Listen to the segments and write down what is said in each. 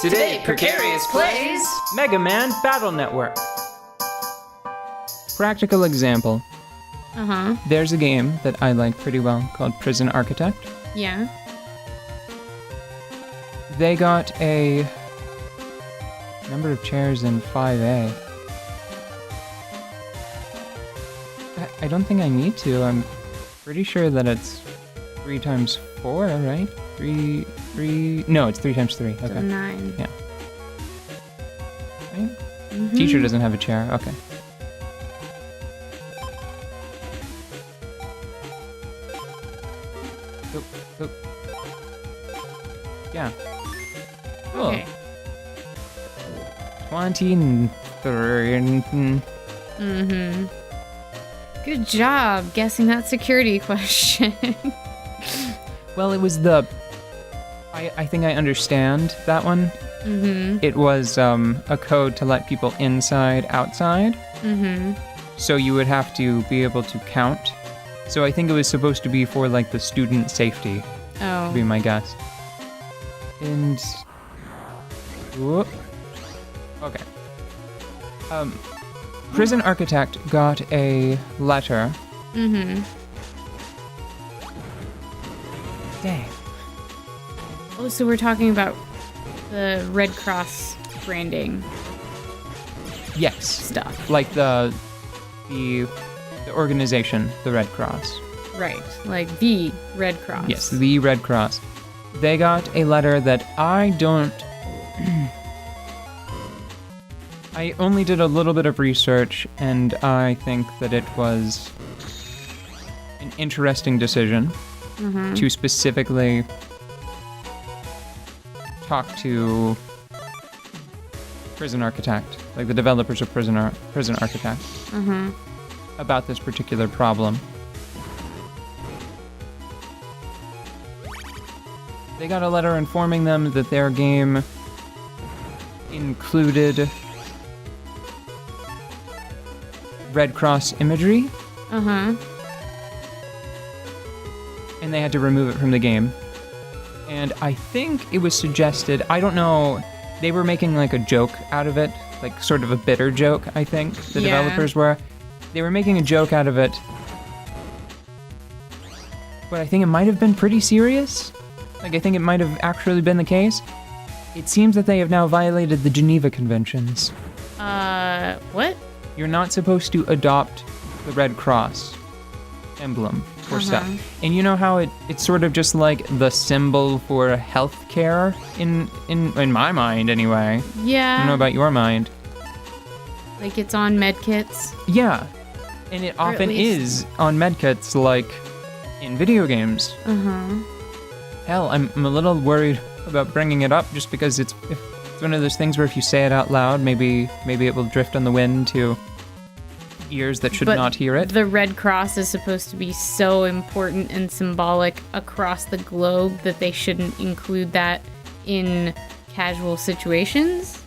Today, Precarious plays Mega Man Battle Network. Practical example. There's a game that I like pretty well called Prison Architect. Yeah. They got a number of chairs in 5A. I don't think I need to. I'm pretty sure that it's 3 times 4, right? No, it's 3 times 3. Okay. So 9. Yeah. Right? Teacher doesn't have a chair. Okay. Oh. Yeah. Cool. Okay. 23. Good job guessing that security question. Well, it was the... I think I understand that one. It was a code to let people inside, outside. So you would have to be able to count. So I think it was supposed to be for, like, the student safety, Oh. would be my guess. And... Whoop. Okay. Prison Architect got a letter. Dang. Oh, so we're talking about the Red Cross branding Yes. stuff. Like the organization, the Red Cross. Right. Like the Red Cross. Yes, the Red Cross. They got a letter that I don't... I only did a little bit of research, and I think that it was an interesting decision to specifically talk to Prison Architect, like the developers of Prison Architect, about this particular problem. They got a letter informing them that their game included Red Cross imagery. And they had to remove it from the game. And I think it was suggested, I don't know, they were making like a joke out of it, like sort of a bitter joke, I think, the developers were. They were making a joke out of it. But I think it might have been pretty serious. Like, I think it might have actually been the case. It seems that they have now violated the Geneva Conventions. What? You're not supposed to adopt the Red Cross emblem or stuff. And you know how it's sort of just like the symbol for healthcare in my mind anyway. Yeah. I don't know about your mind. Like it's on medkits. Yeah. And it often is on medkits, like in video games. Hell, I'm a little worried about bringing it up just because it's one of those things where if you say it out loud, maybe it will drift on the wind to ears that should not hear it. The Red Cross is supposed to be so important and symbolic across the globe that they shouldn't include that in casual situations?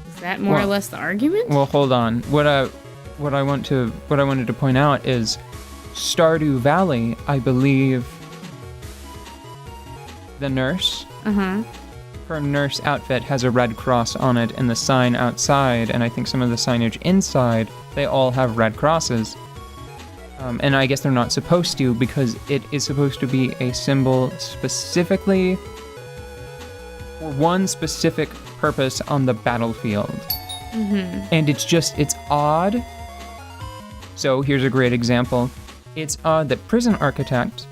Is that more or less the argument? Well, hold on. What I wanted to point out is Stardew Valley, I believe the nurse, her nurse outfit has a Red Cross on it, and the sign outside, and I think some of the signage inside, they all have Red Crosses. And I guess they're not supposed to, because it is supposed to be a symbol specifically for one specific purpose on the battlefield. And it's odd. So here's a great example. It's odd that Prison Architect,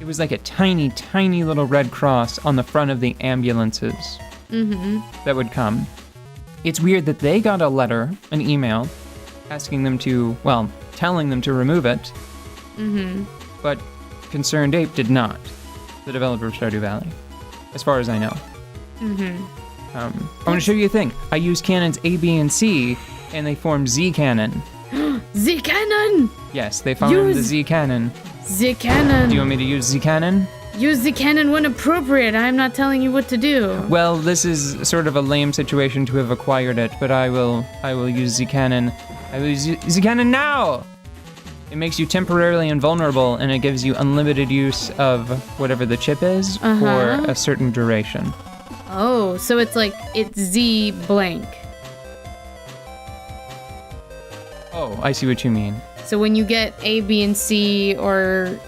it was like a tiny, tiny little Red Cross on the front of the ambulances that would come. It's weird that they got a letter, an email, asking them to, well, telling them to remove it, but Concerned Ape did not, the developer of Stardew Valley, as far as I know. I want to show you a thing. I used cannons A, B, and C, and they formed Z cannon. Z cannon! Yes, they formed the Z cannon. Z cannon! Do you want me to use Z cannon? Use the cannon when appropriate. I'm not telling you what to do. Well, this is sort of a lame situation to have acquired it, but I will use Z cannon. I will use Z cannon now! It makes you temporarily invulnerable, and it gives you unlimited use of whatever the chip is for a certain duration. Oh, so it's like, it's Z blank. Oh, I see what you mean. So when you get A, B, and C, or...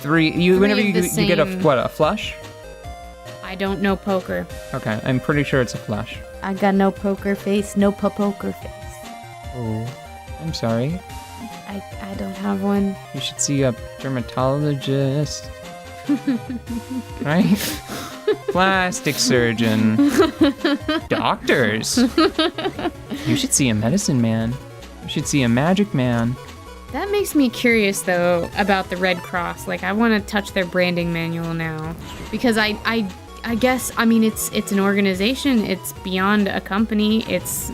Whenever of you the get a same- flush? I don't know poker. Okay, I'm pretty sure it's a flush. I got no poker face, no poker face. Oh, I'm sorry. I don't have one. You should see a dermatologist. Right? Plastic surgeon. Doctors. You should see a medicine man. You should see a magic man. That makes me curious, though, about the Red Cross. Like, I want to touch their branding manual now. Because I guess, I mean, it's an organization. It's beyond a company. It's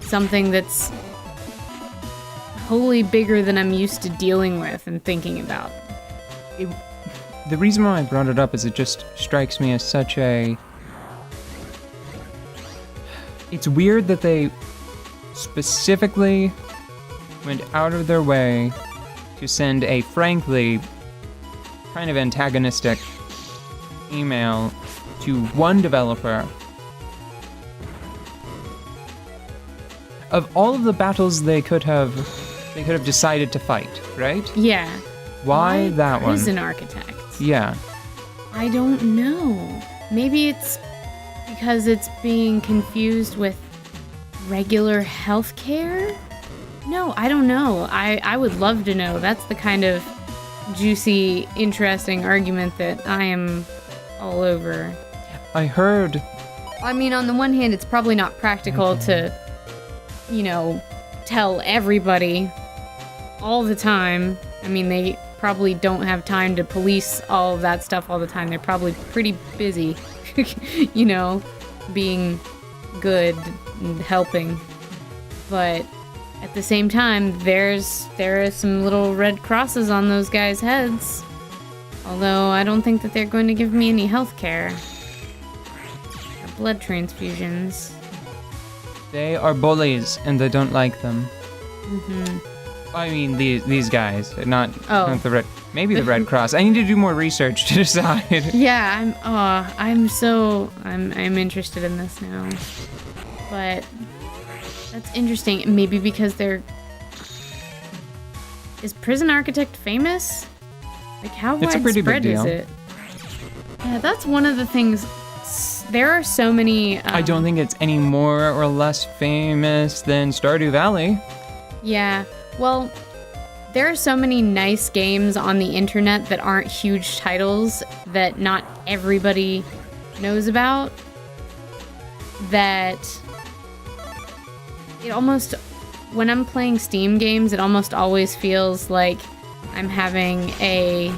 something that's wholly bigger than I'm used to dealing with and thinking about. The reason why I brought it up is it just strikes me as such a... It's weird that they specifically went out of their way to send a, frankly, kind of antagonistic email to one developer. Of all of the battles they could have decided to fight, right? Yeah. Why that one? Prison architect. Yeah. I don't know. Maybe it's because it's being confused with regular healthcare? No, I don't know. I would love to know. That's the kind of juicy, interesting argument that I am all over. I heard... I mean, on the one hand, it's probably not practical to, you know, tell everybody all the time. I mean, they probably don't have time to police all of that stuff all the time. They're probably pretty busy, you know, being good and helping. But at the same time, there are some little red crosses on those guys' heads. Although I don't think that they're going to give me any health care. Or blood transfusions. They are bullies, and they don't like them. Mm-hmm. I mean, these guys, not Oh. the Red... Maybe the Red Cross. I need to do more research to decide. Yeah, I'm interested in this now. But that's interesting. Maybe because is Prison Architect famous? Like, how It's a pretty big widespread is deal. it? Yeah, that's one of the things. There are so many. I don't think it's any more or less famous than Stardew Valley. Yeah, well, there are so many nice games on the internet that aren't huge titles that not everybody knows about, that it almost, when I'm playing Steam games, it almost always feels like I'm having a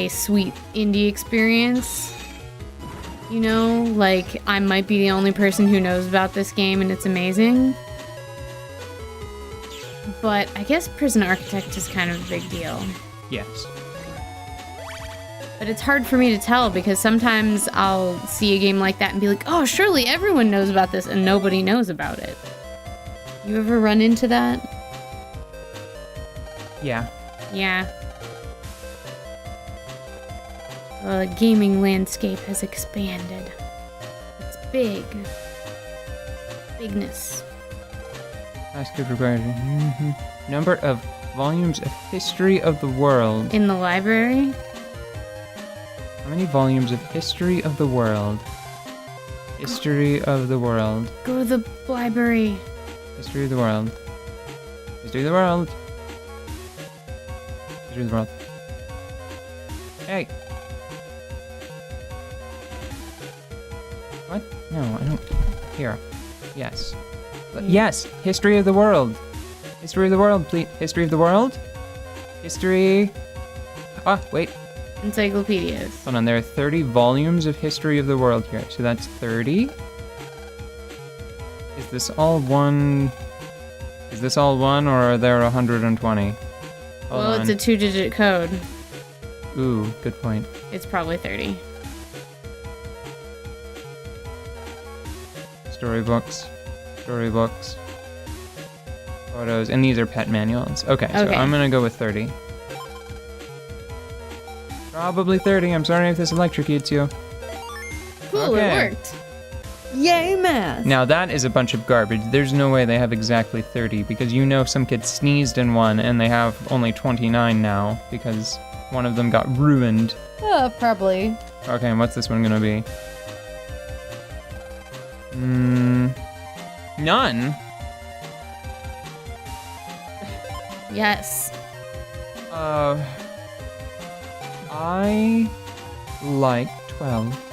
sweet indie experience. You know, like I might be the only person who knows about this game and it's amazing. But I guess Prison Architect is kind of a big deal. Yes. But it's hard for me to tell because sometimes I'll see a game like that and be like, oh, surely everyone knows about this, and nobody knows about it. You ever run into that? Yeah. Yeah. The gaming landscape has expanded. It's big. Bigness. That's good regard. Number of volumes of History of the World. In the library? How many volumes of History of the World? History of the World. Go to the library. History of the World. History of the World. History of the World. Hey! What? No, I don't... Here. Yes. Yes! History of the World! History of the World, please. History of the World? History... Ah, wait. Encyclopedias. Hold on, there are 30 volumes of History of the World here. So that's 30. Is this all one... Is this all one, or are there 120? Hold Well, on. it's a 2-digit code. Ooh, good point. It's probably 30. Storybooks. Storybooks. Photos. And these are pet manuals. Okay, so Okay. I'm gonna go with 30. Probably 30. I'm sorry if this electrocutes you. Cool, Okay. it worked. Yay, math. Now that is a bunch of garbage. There's no way they have exactly 30 because you know some kid sneezed in one and they have only 29 now because one of them got ruined. Probably. Okay, and what's this one gonna be? None? Yes. I like 12.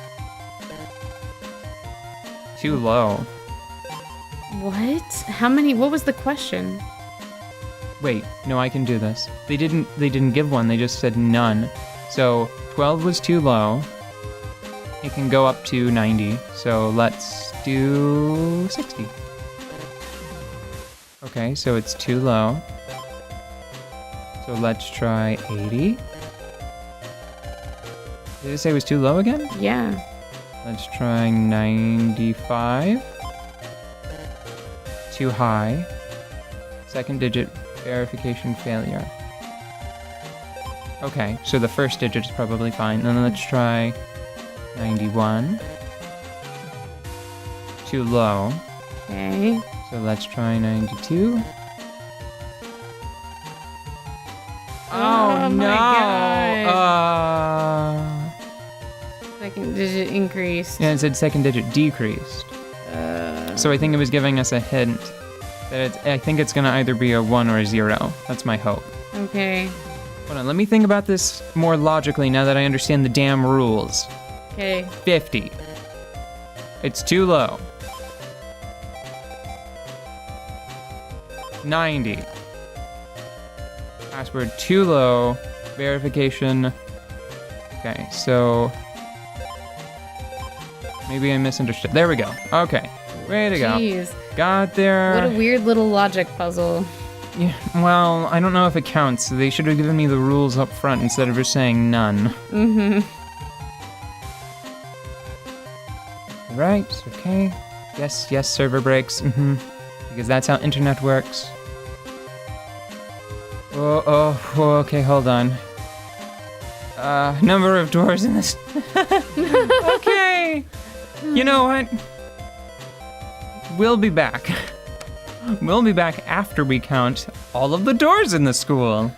Too low. What? How many? What was the question? Wait, no, I can do this. They didn't give one, they just said none. So 12 was too low. It can go up to 90, so let's do 60. Okay, so it's too low. So let's try 80. Did it say it was too low again? Yeah. Let's try 95. Too high. Second digit verification failure. Okay, so the first digit is probably fine. Then let's try 91. Too low. Okay. So let's try 92. Oh my God. Second digit increased. Yeah, it said second digit decreased. So I think it was giving us a hint that I think it's gonna either be a 1 or a 0. That's my hope. Okay. Hold on, let me think about this more logically now that I understand the damn rules. Okay. 50. It's too low. 90. Password too low. Verification. Okay, so maybe I misunderstood. There we go. Okay, way to go. Jeez. Got there. What a weird little logic puzzle. Yeah, well, I don't know if it counts. They should have given me the rules up front instead of just saying none. Mm-hmm. Right, okay. Yes, yes, server breaks. Because that's how internet works. Oh, okay, hold on. Number of doors in this. Okay. You know what? We'll be back. We'll be back after we count all of the doors in the school.